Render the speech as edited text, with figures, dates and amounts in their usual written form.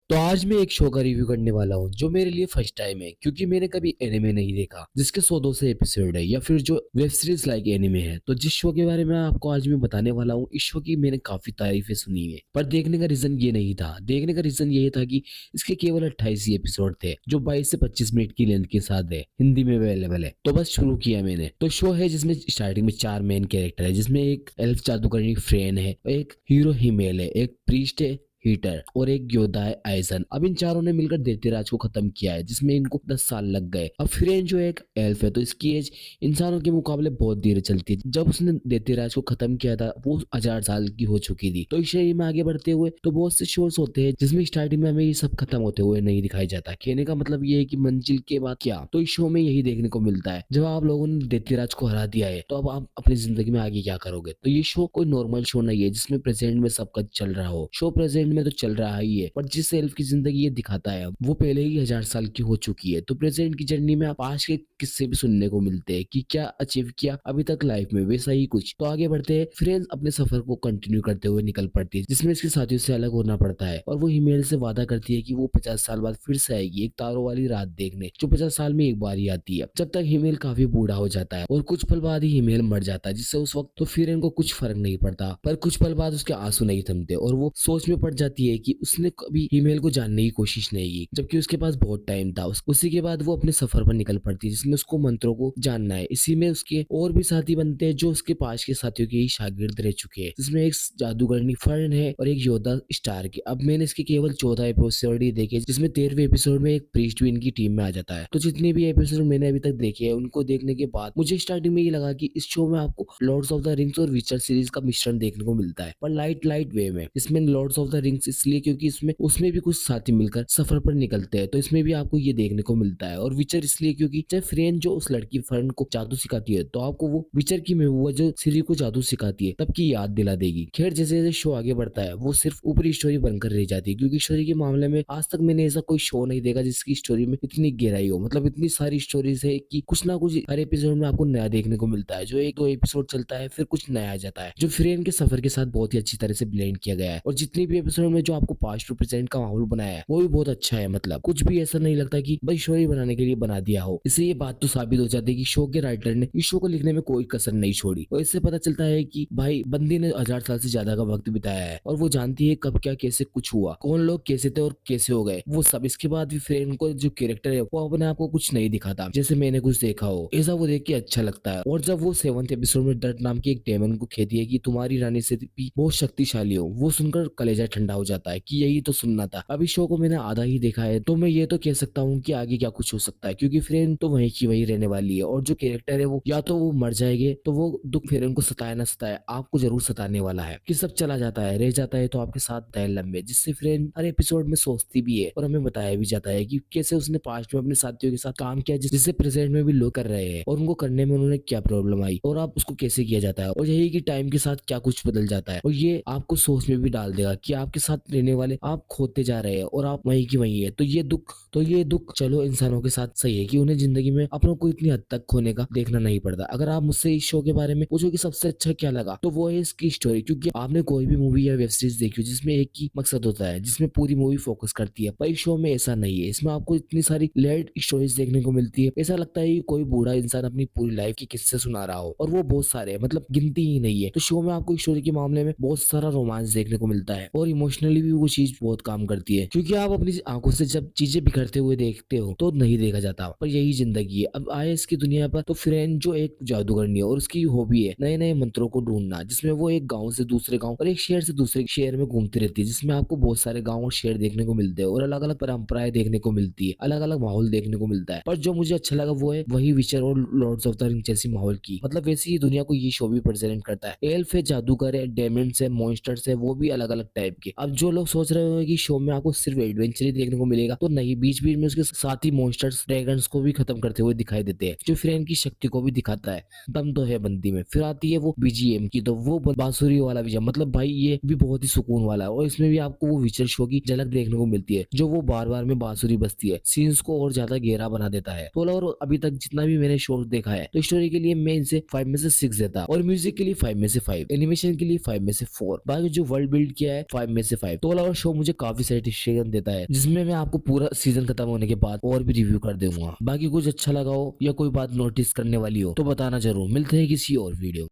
तो आज मैं एक शो का रिव्यू करने वाला हूँ जो मेरे लिए फर्स्ट टाइम है, क्योंकि मैंने कभी एनिमे नहीं देखा जिसके 100-200 एपिसोड है या फिर जो वेब सीरीज लाइक एनिमे है। तो जिस शो के बारे में आपको आज मैं बताने वाला हूँ, इस शो की मैंने काफी तारीफें सुनी है, पर देखने का रीजन ये नहीं था। देखने का रीजन ये था कि इसके केवल 28 ही एपिसोड थे जो 22 से 25 मिनट की लेंथ के साथ है, हिंदी में अवेलेबल है। तो बस शुरू किया मैंने। तो शो है जिसमें स्टार्टिंग में 4 मेन कैरेक्टर है, जिसमें एक एल्फ जादूगरनी फ्रेन है, एक हीरो हिमेल है, एक प्रीस्ट है हीटर और एक योद्धा है आइजन। अब इन चारों ने मिलकर दैत्यराज को खत्म किया है, जिसमें इनको 10 साल लग गए। अब फिरेन जो एक एल्फ है, तो इसकी एज इंसानों के मुकाबले बहुत धीरे चलती है। जब उसने दैत्यराज को खत्म किया था वो 1000 साल की हो चुकी थी। तो इस शरीर में आगे बढ़ते हुए तो बहुत से शोर्स होते हैं जिसमें स्टार्टिंग में हमें ये सब खत्म होते हुए नहीं दिखाई जाता। कहने का मतलब ये है कि मंजिल के बाद क्या, तो इस शो में यही देखने को मिलता है। जब आप लोगों ने दैत्यराज को हरा दिया है तो अब आप अपनी जिंदगी में आगे क्या करोगे। तो ये शो कोई नॉर्मल शो नहीं है जिसमें प्रेजेंट में सब कुछ चल रहा हो। शो प्रेजेंट में तो चल रहा ही है, पर जिस एल्फ की जिंदगी ये दिखाता है वो पहले ही 1000 साल की हो चुकी है। तो प्रेजेंट की जर्नी में आप आज के किस्से भी सुनने को मिलते हैं कि क्या अचीव किया अभी तक लाइफ में, वैसा ही कुछ। तो आगे बढ़ते हैं। फ्रेंड्स अपने सफर को कंटिन्यू करते हुए निकल पड़ती है, जिसमें इसके साथियों से अलग होना पड़ता है। और वो हिमेल से वादा करती है कि वो 50 साल बाद फिर से आएगी एक तारों वाली रात देखने, जो 50 साल में एक बार ही आती है। जब तक हिमेल काफी बूढ़ा हो जाता है और कुछ पल बाद ही हिमेल मर जाता है, जिससे उस वक्त तो फिर इनको कुछ फर्क नहीं पड़ता। पर कुछ पल बाद उसके आंसू नहीं थमते और वो सोच में पड़ जाती है कि उसने कभी हिमेल को जानने की कोशिश नहीं की, जबकि उसके पास बहुत टाइम था। उसी के बाद वो अपने सफर पर निकल पड़ती है, जिसमें उसको मंत्रों को जानना है। इसी में उसके और भी साथी बनते हैं जो उसके पास के साथियों के ही शागिर्द रह चुके हैं, जिसमें एक जादूगरनी फर्न है और एक योद्धा स्टार की। अब मैंने इसके केवल 14 एपिसोड ही देखे, जिसमें 13वें एपिसोड में एक प्रीस्ट भी इनकी टीम में आ जाता है। तो जितने भी एपिसोड मैंने अभी तक देखे हैं उनको देखने के बाद मुझे स्टार्टिंग में ये लगा कि इस शो में आपको लॉर्ड्स ऑफ द रिंग्स और विचर सीरीज का मिश्रण देखने को मिलता है, पर लाइट लाइट वे में। इसमें लॉर्ड्स ऑफ द रिंग्स इसलिए क्योंकि इसमें उसमें भी कुछ साथी मिलकर सफर पर निकलते हैं, तो इसमें भी आपको ये देखने को मिलता है। और विचर इसलिए क्योंकि जब फ्रेन जो उस लड़की फर्न को जादू सिखाती है तो आपको वो विचर की महबूबा जो सिरी को जादू सिखाती है तब की याद दिला देगी। खैर जैसे जैसे शो आगे बढ़ता है वो सिर्फ ऊपरी स्टोरी बनकर रह जाती है, क्योंकि स्टोरी के मामले में आज तक मैंने ऐसा कोई शो नहीं देखा जिसकी स्टोरी में इतनी गहराई हो। मतलब इतनी सारी स्टोरीज है कि कुछ ना कुछ हर एपिसोड में आपको नया देखने को मिलता है। जो एक दो एपिसोड चलता है फिर कुछ नया आ जाता है, जो फ्रेन के सफर के साथ बहुत ही अच्छी तरह से ब्लेंड किया गया है। और जितनी भी एपिसोड में जो आपको पास्ट टू प्रेजेंट का माहौल बनाया है वो भी बहुत अच्छा है। मतलब कुछ भी ऐसा नहीं लगता कि भाई स्टोरी बनाने के लिए बना दिया हो। इससे ये बात तो साबित हो जाती है कि शो के राइटर ने इस शो को लिखने में कोई कसर नहीं छोड़ी। और इससे पता चलता है कि भाई बंदी ने 1000 साल से ज्यादा का वक्त बिताया है और वो जानती है कब क्या कैसे कुछ हुआ, कौन लोग कैसे थे और कैसे हो गए वो सब। इसके बाद भी फ्रेंड को जो कैरेक्टर है वो अपने आप को कुछ नहीं दिखाता जैसे मैंने कुछ देखा हो, ऐसा वो देख के अच्छा लगता है। और जब वो 7th एपिसोड में डर्ट नाम की एक डेमन को कहती है कि तुम्हारी रानी से भी बहुत शक्तिशाली हो, वो सुनकर कलेजा ठंडा हो जाता है कि यही तो सुनना था। अभी शो को मैंने आधा ही देखा है तो मैं ये तो कह सकता हूँ कि आगे क्या कुछ हो सकता है, क्योंकि फ्रेंड तो वहीं की वहीं रहने वाली है और जो कैरेक्टर है वो या तो वो मर जाएंगे, तो वो दुख फ्रेंड को सताए ना सताए आपको जरूर सताने वाला है। कि सब चला जाता है रह जाता है तो आपके साथ तय लंबे, जिससे फ्रेंड हर एपिसोड में सोचती भी है और हमें बताया भी जाता है कि कैसे उसने पास्ट में अपने साथियों के साथ काम किया जिससे प्रेजेंट में भी लोग कर रहे हैं और उनको करने में उन्होंने क्या प्रॉब्लम आई और आप उसको कैसे किया जाता है। और यही कि टाइम के साथ क्या कुछ बदल जाता है और ये आपको सोच में भी डाल देगा कि आपके साथ रहने वाले आप खोते जा रहे हैं और आप वहीं की वहीं है। तो ये दुख चलो इंसानों के साथ सही है कि उन्हें जिंदगी में अपनों को इतनी हद तक खोने का देखना नहीं पड़ता। अगर आप मुझसे इस शो के बारे में पूछो कि सबसे अच्छा क्या लगा तो वो है इसकी स्टोरी, क्योंकि आपने कोई भी मूवी या वेब सीरीज देखी हो जिसमें एक ही मकसद होता है जिसमें पूरी मूवी फोकस करती है, पर इस शो में ऐसा नहीं है। इसमें आपको इतनी सारी लेयर्ड स्टोरीज देखने को मिलती है, ऐसा लगता है कि कोई बूढ़ा इंसान अपनी पूरी लाइफ के किस्से सुना रहा हो, और वो बहुत सारे हैं, मतलब गिनती ही नहीं है। तो शो में आपको स्टोरी के मामले में बहुत सारा रोमांस देखने को मिलता है और इमोशनली भी वो चीज बहुत काम करती है, क्योंकि आप अपनी आंखों से जब चीजें बिखरते हुए देखते हो तो नहीं देखा जाता, पर यही जिंदगी है। अब आए इसकी दुनिया पर तो फ्रेंड जो एक जादूगरनी है और उसकी हॉबी है नए नए मंत्रों को ढूंढना, जिसमें वो एक गांव से दूसरे गांव और एक शहर से दूसरे शहर में घूमती रहती है, जिसमें आपको बहुत सारे गांव और शहर देखने को मिलते हैं और अलग अलग परंपराएं देखने को मिलती है, अलग अलग माहौल देखने को मिलता है। पर जो मुझे अच्छा लगा वो है वही विचर और लॉर्ड्स ऑफ द रिंग जैसी माहौल की, मतलब वैसी ही दुनिया को ये शो भी प्रेजेंट करता है। एल्फ है, जादूगर है, डेमंस है, मॉन्स्टर्स है, वो भी अलग अलग टाइप के। अब जो लोग सोच रहे हो कि शो में आपको सिर्फ एडवेंचर ही देखने को मिलेगा, तो नहीं, बीच बीच में उसके साथ ही मॉन्स्टर्स ड्रैगन्स को भी खत्म करते हुए दिखाई देते हैं, जो फ्रेंड की शक्ति को भी दिखाता है। दम तो है बंदी में। फिर आती है वो बीजीएम की, तो वो बांसुरी वाला बीजीएम, मतलब भाई ये भी बहुत ही सुकून वाला है और इसमें भी आपको वो विचर शो की झलक देखने को मिलती है, जो वो बार बार में बांसुरी बजती है, सीन्स को और ज्यादा गहरा बना देता है। तो और अभी तक जितना भी मैंने शो देखा है तो स्टोरी के लिए मैं इनसे 5 में से 6 देता, और म्यूजिक के लिए 5 में से 5, एनिमेशन के लिए 5 में से 4, बाकी जो वर्ल्ड बिल्ड किया है 5 में से 5। तो ऑल ओवर शो मुझे काफी सेटिस्फेक्शन देता है, जिसमें मैं आपको पूरा सीजन खत्म होने के बाद और भी रिव्यू कर दूंगा। बाकी कुछ अच्छा लगा हो या कोई बात नोटिस करने वाली हो तो बताना जरूर। मिलते हैं किसी और वीडियो।